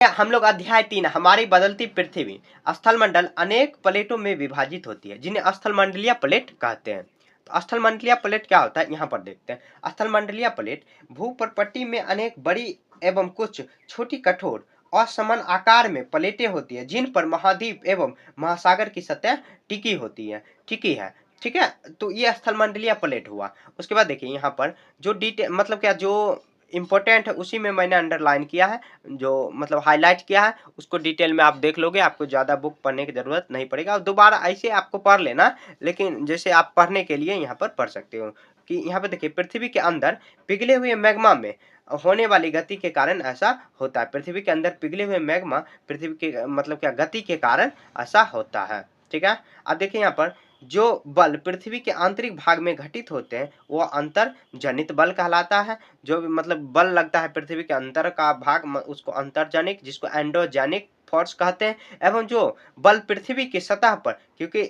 हम लोग अध्याय 3 हमारी बदलती पृथ्वी। स्थल मंडल अनेक प्लेटों में विभाजित होती है जिन्हें स्थल मंडलीय प्लेट कहते हैं। तो स्थल मंडलीय प्लेट क्या होता है यहाँ पर देखते हैं। स्थल मंडलीय प्लेट भूप्रपट्टी में अनेक बड़ी एवं कुछ छोटी कठोर असमान आकार में प्लेटें होती है जिन पर महाद्वीप एवं महासागर की सतह टिकी होती है टिकी है। ठीक है, तो ये स्थल मंडलीय प्लेट हुआ। उसके बाद देखिए यहाँ पर जो डिटेल मतलब क्या जो इम्पोर्टेंट है उसी में मैंने अंडरलाइन किया है, जो मतलब हाईलाइट किया है उसको डिटेल में आप देख लोगे, आपको ज़्यादा बुक पढ़ने की ज़रूरत नहीं पड़ेगा और दोबारा ऐसे आपको पढ़ लेना, लेकिन जैसे आप पढ़ने के लिए यहाँ पर पढ़ सकते हो कि यहाँ पे देखिए पृथ्वी के अंदर पिघले हुए मैग्मा में होने वाली गति के कारण ऐसा होता है। पृथ्वी के अंदर पिघले हुए मैग्मा पृथ्वी के मतलब क्या गति के कारण ऐसा होता है। ठीक है, अब देखिए यहाँ पर जो बल पृथ्वी के आंतरिक भाग में घटित होते हैं वो अंतर जनित बल कहलाता है। जो भी मतलब बल लगता है पृथ्वी के अंदर का भाग उसको अंतर्जनिक, जिसको एंडोजेनिक फोर्स कहते हैं। एवं जो बल पृथ्वी की सतह पर, क्योंकि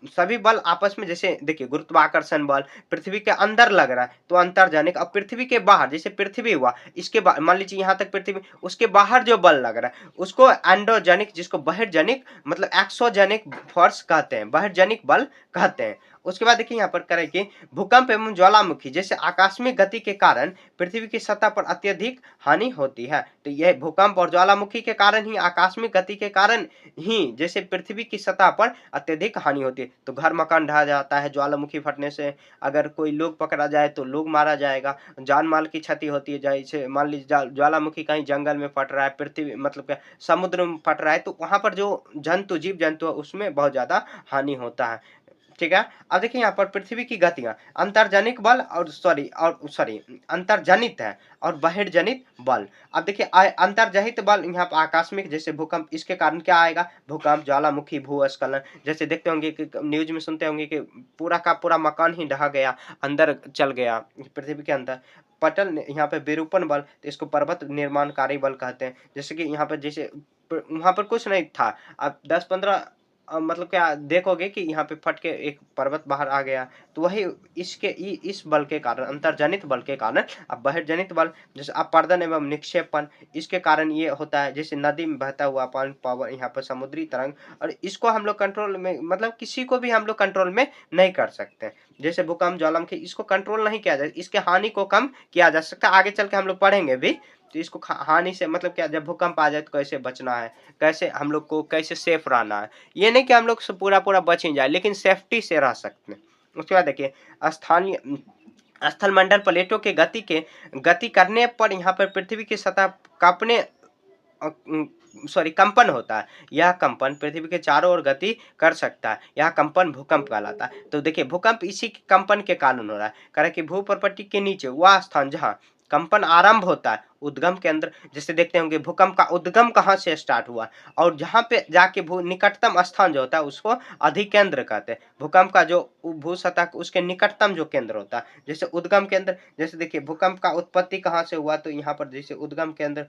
सभी बल आपस में जैसे देखिए गुरुत्वाकर्षण बल पृथ्वी के अंदर लग रहा है तो अंतर्जनिक, अब पृथ्वी के बाहर जैसे पृथ्वी हुआ इसके बाद मान लीजिए यहाँ तक पृथ्वी, उसके बाहर जो बल लग रहा है उसको एंडोजेनिक, जिसको बहिर्जनिक मतलब एक्सोजेनिक फोर्स कहते हैं, बहिर्जनिक बल कहते हैं। उसके बाद देखिए यहाँ पर करें कि भूकंप एवं ज्वालामुखी जैसे आकस्मिक गति के कारण पृथ्वी की सतह पर अत्यधिक हानि होती है। तो यह भूकंप और ज्वालामुखी के कारण ही, आकस्मिक गति के कारण ही जैसे पृथ्वी की सतह पर अत्यधिक हानि होती है। तो घर मकान ढह जाता है ज्वालामुखी फटने से, अगर कोई लोग पकड़ा जाए तो लोग मारा जाएगा, जान माल की क्षति होती है। जैसे मान लीजिए ज्वालामुखी कहीं जंगल में फट रहा है, पृथ्वी मतलब क्या समुद्र में फट रहा है, तो वहां पर जो जंतु जीव जंतु है उसमें बहुत ज्यादा हानि होता है। ठीक है, अब देखिए यहाँ पर पृथ्वी की गतियां अंतर्जनिक बल और अंतर्जनित है और बहिर्जनित बल। अब देखिए अंतर्जनित बल यहाँ पर आकस्मिक जैसे भूकंप, इसके कारण क्या आएगा, भूकंप ज्वालामुखी भूस्खलन। जैसे देखते होंगे कि न्यूज में सुनते होंगे कि पूरा का पूरा मकान ही ढह गया, अंदर चल गया पृथ्वी के अंदर। पटल यहाँ पे विरूपण बल, तो इसको पर्वत निर्माणकारी बल कहते हैं। जैसे कि यहाँ पर जैसे वहां पर कुछ नहीं था, अब 10-15 मतलब क्या देखोगे कि यहाँ पे फट के एक पर्वत बाहर आ गया, तो वही इस बल के कारण, अंतर्जनित बल के कारण। अब बहिर्जनित बल जैसे अपरदन एवं निक्षेपण, इसके कारण ये होता है। जैसे नदी में बहता हुआ पानी, पावर यहाँ पर समुद्री तरंग, और इसको हम लोग कंट्रोल में मतलब किसी को भी हम लोग कंट्रोल में नहीं कर सकते। जैसे भूकंप ज्वालामुखी, इसको कंट्रोल नहीं किया जाए, इसके हानि को कम किया जा सकता है। आगे चल के हम लोग पढ़ेंगे भी, तो इसको हानि से मतलब क्या, जब भूकंप आ जाए तो कैसे बचना है, कैसे हम लोग को कैसे सेफ रहना है। ये नहीं कि हम लोग पूरा पूरा बच ही जाए, लेकिन सेफ्टी से रह सकते हैं। उसके बाद देखिए स्थानीय स्थल मंडल प्लेटों के गति करने पर यहाँ पर पृथ्वी की सतह कांपने कंपन होता है। यह कंपन पृथ्वी के चारों ओर गति कर सकता है, यह कंपन भूकंप कहलाता है। तो देखिए भूकंप इसी कंपन के कारण हो रहा है, कारण कि भूप्रपट्टी के नीचे वह स्थान जहाँ कंपन आरंभ होता है, उद्गम के अंदर, जैसे देखते होंगे भूकंप का उद्गम कहाँ से स्टार्ट हुआ, और जहाँ पे जाके निकटतम स्थान जो होता है उसको अधिकेंद्र कहते हैं। भूकंप का जो भू सतह उसके निकटतम जो केंद्र होता है, जैसे उद्गम केंद्र, जैसे देखिए भूकंप का उत्पत्ति कहाँ से हुआ, तो यहाँ पर जैसे उद्गम केंद्र,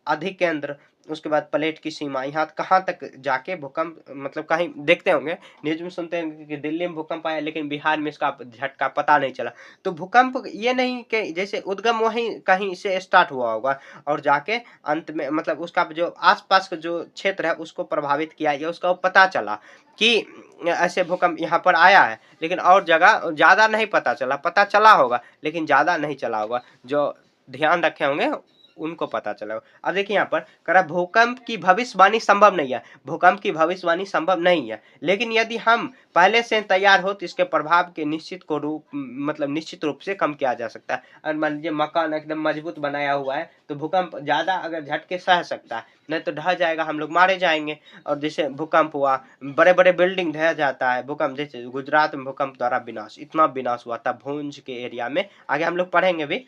अधिकेंद्र, उसके बाद प्लेट की सीमा, यहाँ कहाँ तक जाके भूकंप मतलब कहीं देखते होंगे न्यूज में सुनते होंगे कि दिल्ली में भूकंप आया, लेकिन बिहार में इसका झटका पता नहीं चला। तो भूकंप ये नहीं कि जैसे उद्गम वहीं कहीं से स्टार्ट हुआ होगा और जाके अंत में मतलब उसका जो आसपास का जो क्षेत्र है उसको प्रभावित किया, या उसका पता चला कि ऐसे भूकंप यहाँ पर आया है, लेकिन और जगह ज्यादा नहीं पता चला, पता चला होगा लेकिन ज्यादा नहीं चला होगा। जो ध्यान रखे होंगे उनको पता चला। अब देखिए यहाँ पर करा भूकंप की भविष्यवाणी संभव नहीं है, भूकंप की भविष्यवाणी संभव नहीं है, लेकिन यदि हम पहले से तैयार हो तो इसके प्रभाव के निश्चित रूप से कम किया जा सकता है। और मान लीजिए मकान एकदम मजबूत बनाया हुआ है तो भूकंप ज्यादा अगर झटके सह सकता है, नहीं तो ढह जाएगा, हम लोग मारे जाएंगे। और जैसे भूकंप हुआ, बड़े बड़े बिल्डिंग ढह जाता है भूकंप, जैसे गुजरात में भूकंप द्वारा विनाश, इतना विनाश हुआ था भूंज के एरिया में, आगे हम लोग पढ़ेंगे भी।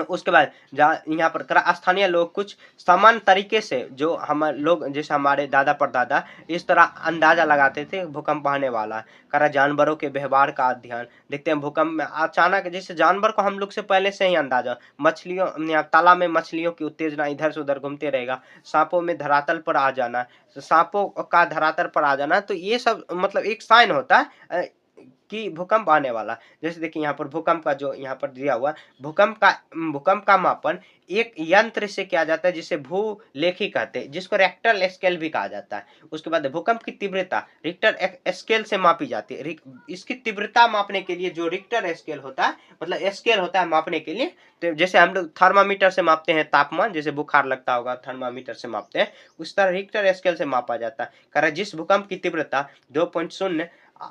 उसके बाद यहाँ पर करा स्थानीय लोग कुछ समान तरीके से, जो हम लोग जैसे हमारे दादा परदादा इस तरह अंदाजा लगाते थे भूकंप आने वाला है। करा जानवरों के व्यवहार का अध्ययन, देखते हैं भूकंप में अचानक जैसे जानवर को हम लोग से पहले से ही अंदाजा, मछलियों तालाब में मछलियों की उत्तेजना, इधर से उधर घूमते रहेगा, सांपों में धरातल पर आ जाना, सांपों का धरातल पर आ जाना, तो ये सब मतलब एक साइन होता है कि भूकंप आने वाला। जैसे देखिए यहाँ पर भूकंप का जो यहाँ पर दिया हुआ, भूकंप का मापन एक यंत्र से किया जाता है जिसे भूलेखी कहते हैं, जिसको रिक्टर स्केल भी कहा जाता है। उसके बाद भूकंप की तीव्रता रिक्टर स्केल से मापी जाती है। इसकी तीव्रता मापने के लिए जो रिक्टर स्केल होता है, मतलब स्केल होता है मापने के लिए, तो जैसे हम लोग थर्मामीटर से मापते हैं तापमान, जैसे बुखार लगता होगा थर्मामीटर से मापते हैं, उस तरह रिक्टर स्केल से मापा जाता है। कारण जिस भूकंप की तीव्रता 2.0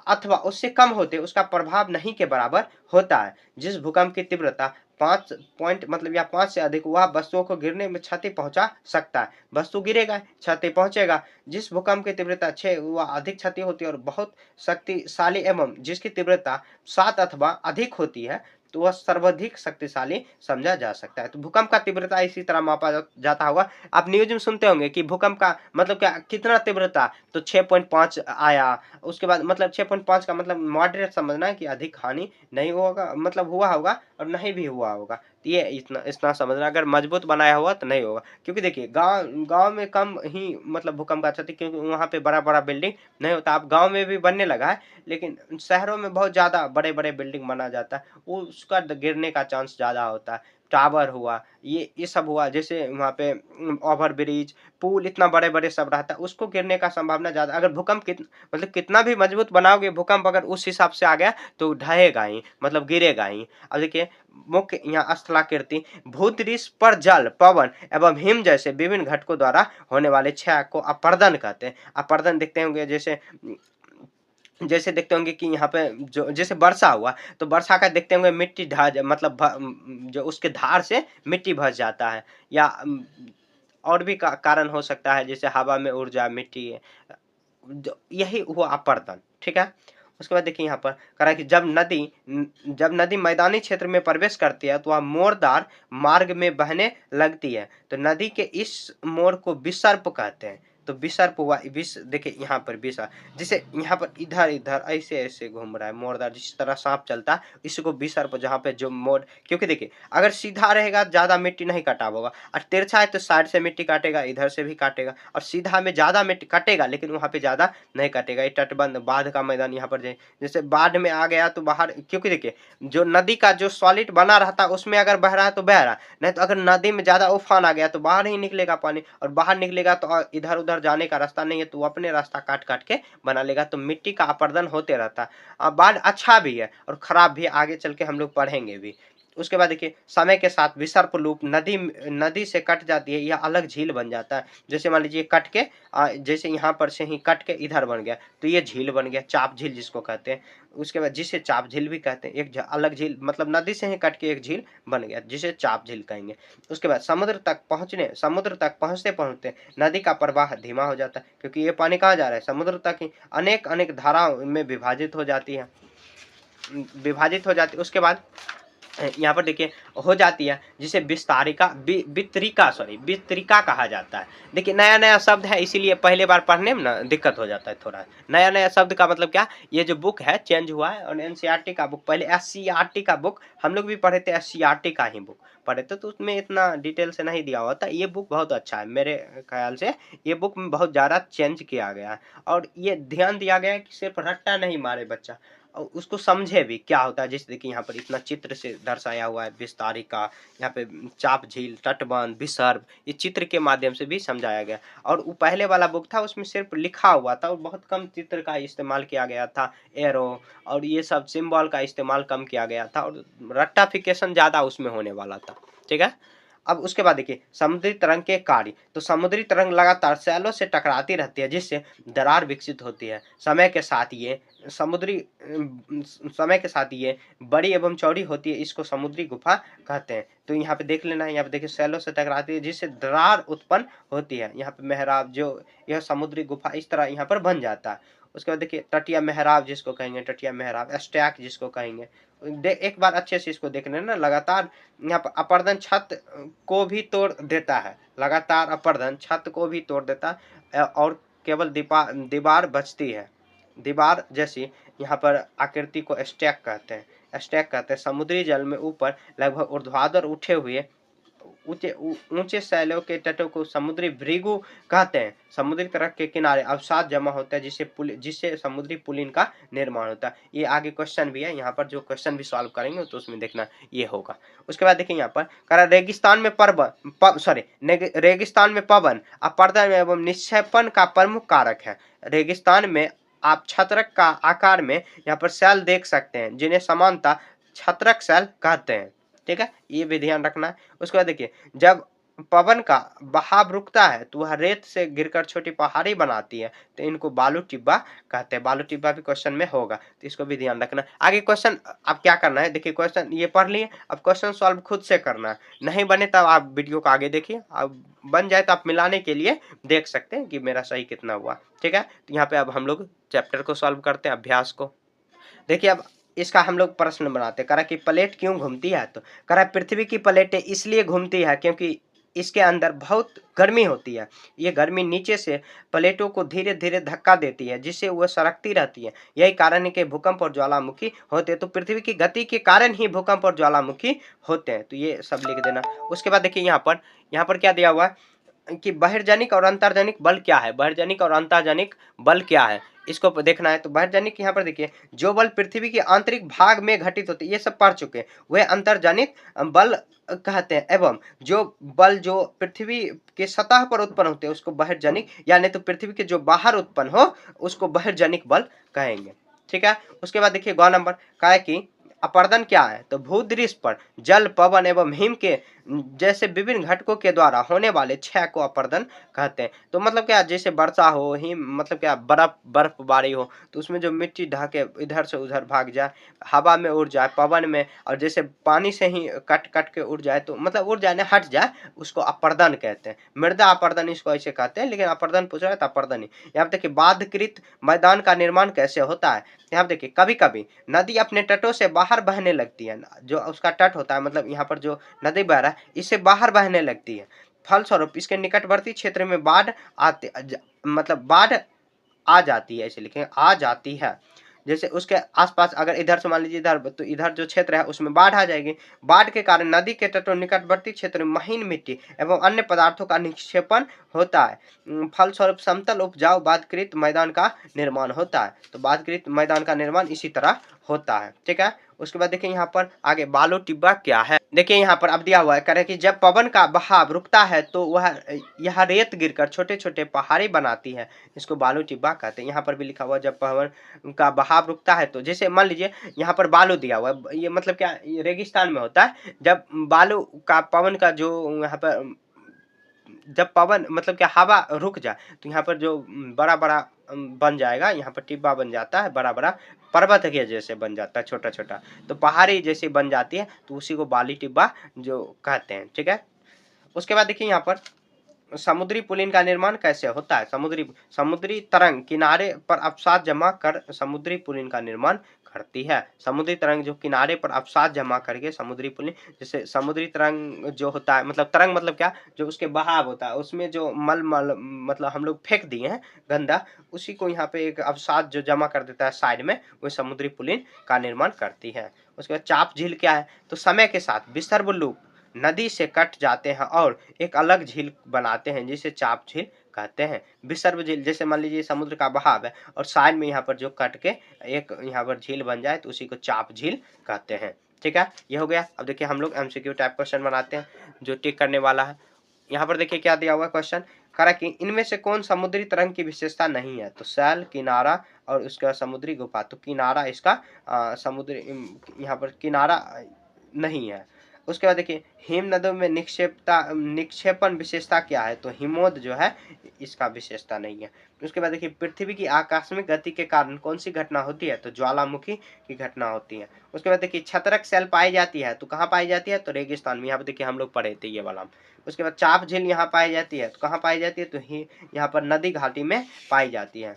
अथवा उससे कम होते उसका प्रभाव नहीं के बराबर होता है। जिस भूकंप की तीव्रता 5 पॉइंट मतलब या 5 से अधिक, वह वस्तुओं को गिरने में क्षति पहुंचा सकता है। वस्तु गिरेगा, क्षति पहुंचेगा। जिस भूकंप की तीव्रता 6 व अधिक क्षति होती है और बहुत शक्तिशाली एवं जिसकी तीव्रता 7 अथवा अधिक होती है, तो वह सर्वाधिक शक्तिशाली समझा जा सकता है। तो भूकंप का तीव्रता इसी तरह मापा जाता होगा। आप न्यूज में सुनते होंगे कि भूकंप का मतलब क्या, कितना तीव्रता, तो 6.5 आया। उसके बाद मतलब 6.5 का मतलब मॉडरेट समझना है कि अधिक हानि नहीं होगा, मतलब हुआ होगा और नहीं भी हुआ होगा। तो ये इतना इतना समझना, अगर मजबूत बनाया हुआ तो नहीं होगा। क्योंकि देखिए गांव गांव में कम ही मतलब भूकंप का क्षति, क्योंकि वहां पे बड़ा बड़ा बिल्डिंग नहीं होता। अब गांव में भी बनने लगा है, लेकिन शहरों में बहुत ज्यादा बड़े बड़े बिल्डिंग बना जाता है, वो उसका गिरने का चांस ज्यादा होता है। टावर हुआ, ये सब हुआ, जैसे वहाँ पे ओवर ब्रिज, पुल इतना बड़े बड़े सब रहता है, उसको गिरने का संभावना ज्यादा। अगर भूकंप मतलब कितना भी मजबूत बनाओगे, भूकंप अगर उस हिसाब से आ गया तो ढहेगा ही, मतलब गिरेगा ही। अब देखिए मुख्य यहाँ स्थलाकृति भूदृश्य पर जल, पवन एवं हिम जैसे विभिन्न घटकों द्वारा होने वाले क्षय को अपर्दन कहते हैं। अपर्दन देखते होंगे, जैसे जैसे देखते होंगे कि यहाँ पे जो जैसे वर्षा हुआ, तो वर्षा का देखते होंगे मिट्टी मतलब जो उसके धार से मिट्टी भस जाता है, या और भी कारण हो सकता है, जैसे हवा में उड़ जाए मिट्टी, यही हुआ अपर्दन। ठीक है। उसके बाद देखिए यहाँ पर कह रहा है कि जब नदी मैदानी क्षेत्र में प्रवेश करती है तो वह मोरदार मार्ग में बहने लगती है। तो नदी के इस मोड़ को विसर्प कहते हैं। तो विसर्प हुआ, देखिए यहाँ पर विसर्प, जिसे यहाँ पर इधर इधर ऐसे ऐसे घूम रहा है मोरदार, जिस तरह सांप चलता है, इसको विसर्प, जहाँ पे जो मोड़, क्योंकि देखिए अगर सीधा रहेगा ज्यादा मिट्टी नहीं काटा होगा, और तिरछा है तो साइड से मिट्टी काटेगा, इधर से भी काटेगा, और सीधा में ज्यादा मिट्टी काटेगा लेकिन वहां पे ज्यादा नहीं काटेगा। ये तटबंध बाढ़ का मैदान, यहाँ पर जैसे बाढ़ में आ गया तो बाहर, क्योंकि देखिए जो नदी का जो सॉलिड बना रहता है उसमें अगर बह रहा है तो बह रहा, नहीं तो अगर नदी में ज्यादा उफान आ गया तो बाहर ही निकलेगा पानी, और बाहर निकलेगा तो इधर उधर जाने का रास्ता नहीं है, तो वो अपने रास्ता काट काट के बना लेगा। तो मिट्टी का अपर्दन होते रहता है। बाढ़ अच्छा भी है और खराब भी, आगे चल के हम लोग पढ़ेंगे भी। उसके बाद देखिए समय के साथ विसर्प लूप नदी से कट जाती है, यह अलग झील बन जाता है। जैसे मान लीजिए कट के जैसे यहाँ पर से ही कट के इधर बन गया, तो ये झील बन गया, चाप झील जिसको कहते हैं। उसके बाद जिसे चाप झील भी कहते हैं, एक अलग झील, मतलब नदी से ही कट के एक झील बन गया जिसे चाप झील कहेंगे। उसके बाद समुद्र तक पहुंचते पहुंचते नदी का प्रवाह धीमा हो जाता है, क्योंकि ये पानी कहाँ जा रहा है, समुद्र तक ही। अनेक अनेक धाराओं में विभाजित हो जाती है। उसके बाद यहाँ पर देखिए हो जाती है, जिसे वितरिका कहा जाता है। देखिए नया नया शब्द है, इसीलिए पहले बार पढ़ने में ना दिक्कत हो जाता है थोड़ा। नया नया शब्द का मतलब क्या, ये जो बुक है चेंज हुआ है, और एनसीईआरटी का बुक, पहले एससीईआरटी का बुक हम लोग भी पढ़े थे, एससीईआरटी का ही बुक पढ़े थे, तो उसमें इतना डिटेल से नहीं दिया हुआ था। ये बुक बहुत अच्छा है मेरे ख्याल से, ये बुक में बहुत ज़्यादा चेंज किया गया है, और ये ध्यान दिया गया है कि सिर्फ रट्टा नहीं मारे बच्चा, और उसको समझे भी क्या होता है। जैसे देखिए यहाँ पर इतना चित्र से दर्शाया हुआ है विस्तारिका, यहाँ पे चाप झील, तटबंध, विसर्प, ये चित्र के माध्यम से भी समझाया गया। और वो पहले वाला बुक था, उसमें सिर्फ लिखा हुआ था और बहुत कम चित्र का इस्तेमाल किया गया था, एरो और ये सब सिंबल का इस्तेमाल कम किया गया था, और रट्टाफिकेशन ज़्यादा उसमें होने वाला था। ठीक है। अब उसके बाद देखिए समुद्री तरंग के कार्य, तो समुद्री तरंग लगातार सैलों से टकराती रहती है, जिससे दरार विकसित होती है। समय के साथ ये बड़ी एवं चौड़ी होती है, इसको समुद्री गुफा कहते हैं। तो यहाँ पे देख लेना है, यहाँ पे देखिए सैलों से टकराती है जिससे दरार उत्पन्न होती है। यहाँ पे मेहराब, जो यह समुद्री गुफा इस तरह यहाँ पर बन जाता है। उसके बाद देखिए तटीय मेहराब जिसको कहेंगे, तटीय मेहराब, स्टैक जिसको कहेंगे। एक बार अच्छे से इसको देख लेना। लगातार यहाँ पर अपर्दन छत को भी तोड़ देता है, लगातार अपर्दन छत को भी तोड़ देता है, और केवल दीवार बचती है। दीवार जैसी यहाँ पर आकृति को स्टैक कहते हैं। समुद्री जल में ऊपर लगभग ऊर्ध्वाधर उठे हुए ऊंचे शैलों के तटों को समुद्री भृगु कहते हैं। समुद्री तट के किनारे अवसाद जमा होता है जिससे समुद्री पुलिन का निर्माण होता है। ये आगे क्वेश्चन भी है, यहाँ पर जो क्वेश्चन भी सॉल्व करेंगे तो उसमें देखना ये होगा। उसके बाद देखिए यहाँ पर कह रहा रेगिस्तान में रेगिस्तान में पवन अपर्दन एवं निक्षेपण का प्रमुख कारक है। रेगिस्तान में आप छत्रक का आकार में यहाँ पर सेल देख सकते हैं जिन्हें समानता छत्रक सेल कहते हैं। ठीक है, ये भी ध्यान रखना है। उसके बाद देखिए जब पवन का बहाव रुकता है तो वह रेत से गिरकर छोटी पहाड़ी बनाती है, तो इनको बालू टिब्बा कहते हैं। बालू टिब्बा भी क्वेश्चन में होगा, तो इसको भी ध्यान रखना। आगे क्वेश्चन आप क्या करना है, देखिए क्वेश्चन ये पढ़ लिए, अब क्वेश्चन सॉल्व खुद से करना है। नहीं बने तब आप वीडियो को आगे देखिए, अब बन जाए तो आप मिलाने के लिए देख सकते हैं कि मेरा सही कितना हुआ। ठीक है, तो यहाँ पे अब हम लोग चैप्टर को सॉल्व करते हैं, अभ्यास को। देखिए अब इसका हम लोग प्रश्न बनाते हैं। करा कि प्लेट क्यों घूमती है, तो करा पृथ्वी की प्लेटें इसलिए घूमती है क्योंकि इसके अंदर बहुत गर्मी होती है। ये गर्मी नीचे से प्लेटों को धीरे धीरे धक्का देती है जिससे वह सरकती रहती है। यही कारण है कि भूकंप और ज्वालामुखी होते हैं। तो पृथ्वी की गति के कारण ही भूकंप और ज्वालामुखी होते हैं, तो ये सब लिख देना। उसके बाद देखिए यहाँ पर क्या दिया हुआ है कि बहिर्जनिक और अंतर्जनिक बल क्या है। बहिर्जनिक और अंतर्जनिक बल क्या है इसको देखना है। तो बहिर्जनिक यहाँ पर देखिए जो बल पृथ्वी के आंतरिक भाग में घटित होते हैं, ये सब पढ़ चुके हैं, वह अंतर्जनिक बल कहते हैं। एवं जो बल जो पृथ्वी के सतह पर उत्पन्न होते हैं उसको बहिर्जनिक, यानी तो पृथ्वी के जो बाहर उत्पन्न हो उसको बहिर्जनिक बल कहेंगे। ठीक है, उसके बाद देखिए ग नंबर का है कि अपर्दन क्या है, तो भूदृश्य पर जल, पवन एवं हिम के जैसे विभिन्न घटकों के द्वारा होने वाले क्षय को अपर्दन कहते हैं। तो मतलब क्या, जैसे वर्षा हो, हिम मतलब क्या बर्फबारी हो, तो उसमें जो मिट्टी ढके इधर से उधर भाग जाए, हवा में उड़ जाए, पवन में, और जैसे पानी से ही कट कट के उड़ जाए, तो मतलब उड़ जाए ना, हट जाए, उसको अपर्दन कहते हैं। मृदा अपर्दन इसको ऐसे कहते हैं, लेकिन अपर्दन पूछ रहा है तो अपर्दन ही। यहाँ पे देखिए बाढ़कृत मैदान का निर्माण कैसे होता है। यहाँ पे देखिए कभी कभी नदी अपने तटों से बाहर बहने लगती है, जो उसका तट होता है, मतलब यहाँ पर जो नदी बह रहा है इससे बाहर बहने लगती है। फलस्वरूप इसके निकटवर्ती क्षेत्र में मतलब बाढ़ आ जाती है, इसे लिखें आ जाती है। जैसे उसके आसपास अगर इधर से मान लीजिए इधर, तो इधर जो क्षेत्र है उसमें बाढ़ आ जाएगी। बाढ़ के कारण नदी के तटों निकटवर्ती क्षेत्र में महीन मिट्टी एवं अन्य पदार्थों का निक्षेपण होता है। फलस्वरूप समतल उपजाऊ बाढ़कृत मैदान का निर्माण होता है। तो बाढ़कृत मैदान का निर्माण इसी तरह होता है। ठीक है, उसके बाद देखिए यहाँ पर आगे बालू टिब्बा क्या है। देखिए यहाँ पर अब दिया हुआ है, कह रहे कि जब पवन का बहाव रुकता है तो वह यह रेत गिरकर छोटे छोटे पहाड़ी बनाती है, इसको बालू टिब्बा कहते हैं। यहाँ पर भी लिखा हुआ जब पवन का बहाव रुकता है, तो जैसे मान लीजिए यहाँ पर बालू दिया हुआ है, ये मतलब क्या, ये रेगिस्तान में होता है। जब बालू का पवन का जो यहाँ पर जब पवन मतलब क्या हवा रुक जाए, तो यहाँ पर जो बड़ा बड़ा बन जाएगा, यहाँ पर टिब्बा बन जाता है, बड़ा बड़ा पर्वत के जैसे बन जाता है, छोटा छोटा, तो पहाड़ी जैसी बन जाती है, तो उसी को बाली टिब्बा जो कहते हैं। ठीक है, उसके बाद देखिए यहाँ पर समुद्री पुलिन का निर्माण कैसे होता है। समुद्री तरंग किनारे पर अवसाद जमा कर समुद्री पुलिन का निर्माण करती है। समुद्री तरंग जो किनारे पर अवसाद जमा करके समुद्री पुलिन, जैसे समुद्री तरंग जो होता है, मतलब तरंग मतलब क्या, जो उसके बहाव होता है, उसमें जो मल मतलब हम लोग फेंक दिए हैं गंदा, उसी को यहाँ पे एक अवसाद जो जमा कर देता है साइड में, वो समुद्री पुलिन का निर्माण करती है। उसके बाद चाप झील क्या है, तो समय के साथ विसर्ब लूप नदी से कट जाते हैं और एक अलग झील बनाते हैं जिसे चाप झील कहते हैं। विसर्ब झील, जैसे मान लीजिए समुद्र का बहाव है और साइड में यहाँ पर जो कट के एक यहाँ पर झील बन जाए, तो उसी को चाप झील कहते हैं। ठीक है, ये हो गया। अब देखिए हम लोग एमसीक्यू टाइप क्वेश्चन बनाते हैं जो टिक करने वाला है। यहाँ पर देखिए क्या दिया हुआ क्वेश्चन, करा कि इनमें से कौन समुद्री तरंग की विशेषता नहीं है, तो शैल, किनारा और उसका समुद्री गुफा। तो किनारा इसका समुद्री, यहाँ पर किनारा नहीं है। उसके बाद देखिए हिम नदों में निक्षेपण विशेषता क्या है, तो हिमोद जो है इसका विशेषता नहीं है। उसके बाद देखिए पृथ्वी की आकस्मिक गति के कारण कौन सी घटना होती है, तो ज्वालामुखी की घटना होती है। उसके बाद देखिए छत्रक सेल पाई जाती है, तो कहाँ पाई जाती है, तो रेगिस्तान में। यहाँ पर देखिए हम लोग पढ़े थे ये वाला। उसके बाद चाप झील यहाँ पाई जाती है, तो कहाँ पाई जाती है, तो यहाँ पर नदी घाटी में पाई जाती है।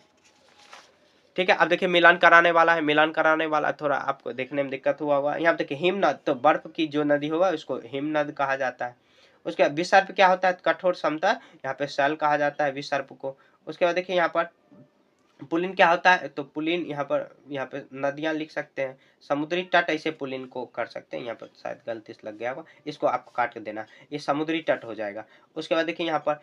ठीक है, अब देखिए मिलान कराने वाला है। मिलान कराने वाला थोड़ा आपको देखने में दिक्कत हुआ होगा। यहाँ पे देखिए हिमनद, तो बर्फ की जो नदी होगा उसको हिमनद कहा जाता है। उसके बाद विसर्प क्या होता है, कठोर समतल, यहाँ पे शैल कहा जाता है विसर्प को। उसके बाद देखिए यहाँ पर पुलिन क्या होता है, तो पुलिन यहाँ पे नदियाँ लिख सकते हैं, समुद्री तट ऐसे पुलिन को कर सकते हैं। यहाँ पर शायद गलती से लग गया होगा, इसको आपको काट के देना, ये समुद्री तट हो जाएगा। उसके बाद देखिए यहाँ पर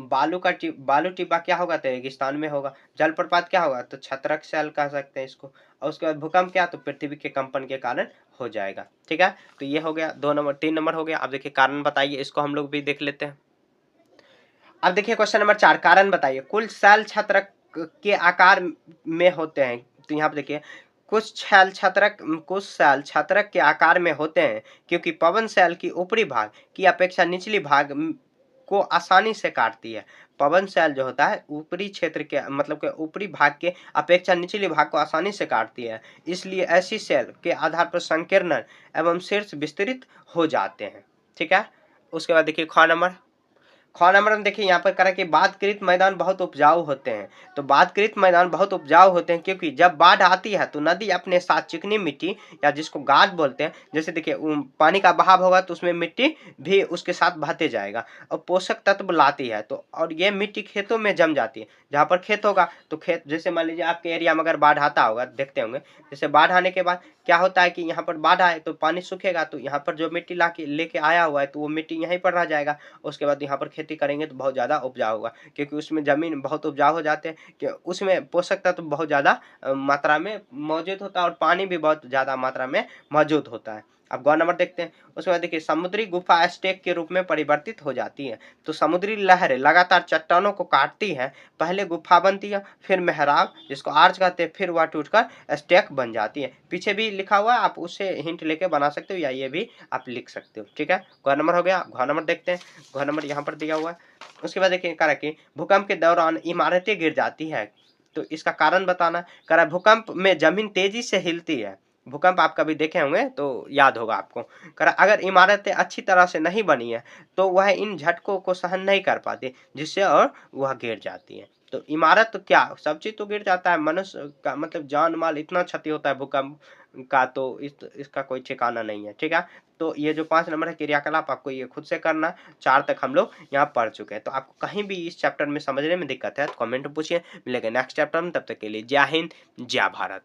बालू टिब्बा क्या होगा, तो रेगिस्तान में होगा। जलप्रपात क्या होगा, तो छत्रक शैल कह सकते हैं इसको। और उसके बाद भूकंप क्या, तो पृथ्वी के कंपन के कारण हो जाएगा। ठीक है, तो ये हो गया 2 नंबर, 3 नंबर हो गया। अब देखिए कारण बताइए, इसको हम लोग भी देख लेते हैं। अब देखिए क्वेश्चन नंबर 4, कारण बताइए। कुल शैल छत्रक के आकार में होते हैं, तो यहाँ पे देखिए कुछ शैल छत्रक के आकार में होते हैं क्योंकि पवन शैल की ऊपरी भाग की अपेक्षा निचली भाग को आसानी से काटती है। पवन शैल जो होता है ऊपरी क्षेत्र के मतलब के ऊपरी भाग के अपेक्षा निचली भाग को आसानी से काटती है, इसलिए ऐसी शैल के आधार पर संकीर्ण एवं शीर्ष विस्तृत हो जाते हैं। ठीक है, उसके बाद देखिए ख नंबर में देखिए यहाँ पर करा कि बाढ़कृत मैदान बहुत उपजाऊ होते हैं। तो बाढ़कृत मैदान बहुत उपजाऊ होते हैं क्योंकि जब बाढ़ आती है तो नदी अपने साथ चिकनी मिट्टी या जिसको गाद बोलते हैं, जैसे देखिए पानी का बहाव होगा तो उसमें मिट्टी भी उसके साथ बहते जाएगा और पोषक तत्व लाती है। तो और ये मिट्टी खेतों में जम जाती है। जहाँ पर खेत होगा तो खेत, जैसे मान लीजिए आपके एरिया में अगर बाढ़ आता होगा, देखते होंगे, जैसे बाढ़ आने के बाद क्या होता है कि यहाँ पर बाढ़ आए तो पानी सूखेगा, तो यहाँ पर जो मिट्टी लेके आया हुआ है तो वो मिट्टी यहीं पर रह जाएगा। उसके बाद यहाँ पर खेती करेंगे तो बहुत ज़्यादा उपजाऊ होगा क्योंकि उसमें ज़मीन बहुत उपजाऊ हो जाते हैं कि उसमें पोषक तत्व बहुत ज़्यादा मात्रा में मौजूद होता है और पानी भी बहुत ज़्यादा मात्रा में मौजूद होता है। अब गौ नंबर देखते हैं। उसके बाद देखिए समुद्री गुफा स्टेक के रूप में परिवर्तित हो जाती है। तो समुद्री लहरें लगातार चट्टानों को काटती है, पहले गुफा बनती है, फिर मेहराब जिसको आर्च कहते हैं, फिर वह टूटकर स्टेक बन जाती है। पीछे भी लिखा हुआ है, आप उससे हिंट लेके बना सकते हो या ये भी आप लिख सकते हो। ठीक है, घ नंबर हो गया। घ नंबर देखते हैं, घ नंबर यहाँ पर दिया हुआ है। उसके बाद देखिए करा कि भूकंप के दौरान इमारतें गिर जाती है, तो इसका कारण बताना। करा भूकंप में जमीन तेजी से हिलती है, भूकंप आप कभी देखे होंगे तो याद होगा आपको। करा अगर इमारतें अच्छी तरह से नहीं बनी है तो वह इन झटकों को सहन नहीं कर पाती, जिससे और वह गिर जाती है। तो इमारत तो क्या, सब चीज तो गिर जाता है, मनुष्य का मतलब जान माल इतना क्षति होता है भूकंप का, तो इसका कोई ठिकाना नहीं है। ठीक है, तो ये जो 5 नंबर है क्रियाकलाप, आपको ये खुद से करना। 4 तक हम लोग यहाँ पढ़ चुके हैं। तो आपको कहीं भी इस चैप्टर में समझने में दिक्कत है तो कमेंट में पूछिए। मिलेगा नेक्स्ट चैप्टर में, तब तक के लिए जय हिंद, जय भारत।